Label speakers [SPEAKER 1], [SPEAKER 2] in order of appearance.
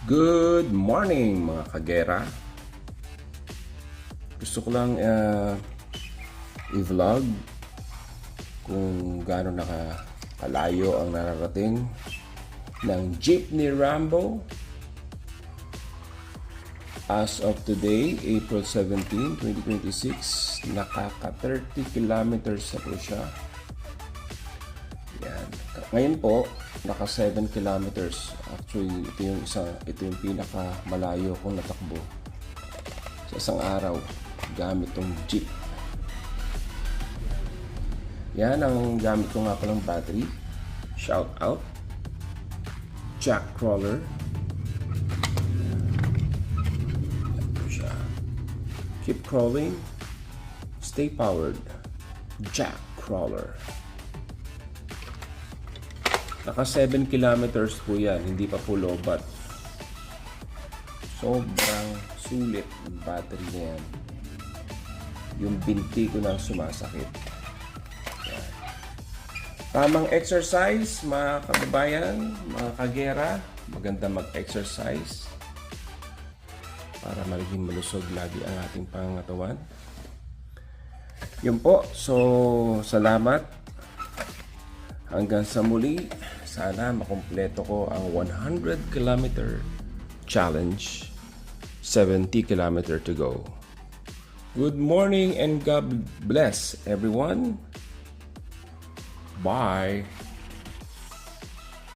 [SPEAKER 1] Good morning mga kagera. Gusto ko lang i-vlog kung gaano nakalayo ang nararating ng jeep ni Rambo. As of today, April 17, 2026, nakaka 30 kilometers na po siya. Yan. Ngayon po, naka 7 kilometers. Actually, ito yung pinaka malayo kong natakbo sa isang araw gamit tong jeep. Yan ang gamit ko nga palang battery. Shout out Jack Crawler. Yan po siya. Keep crawling, stay powered. Jack Crawler. Naka 7 kilometers po yan, hindi pa po lobat. Sobrang sulit ang battery na yan. Yung binti ko na sumasakit. Yan. Tamang exercise, mga kababayan, mga kagera. Maganda mag-exercise para maging malusog lagi ang ating pangangatawan. Yun po, so salamat. Hanggang sa muli, sana makumpleto ko ang 100 kilometer challenge. 70 kilometer to go. Good morning and God bless everyone. Bye.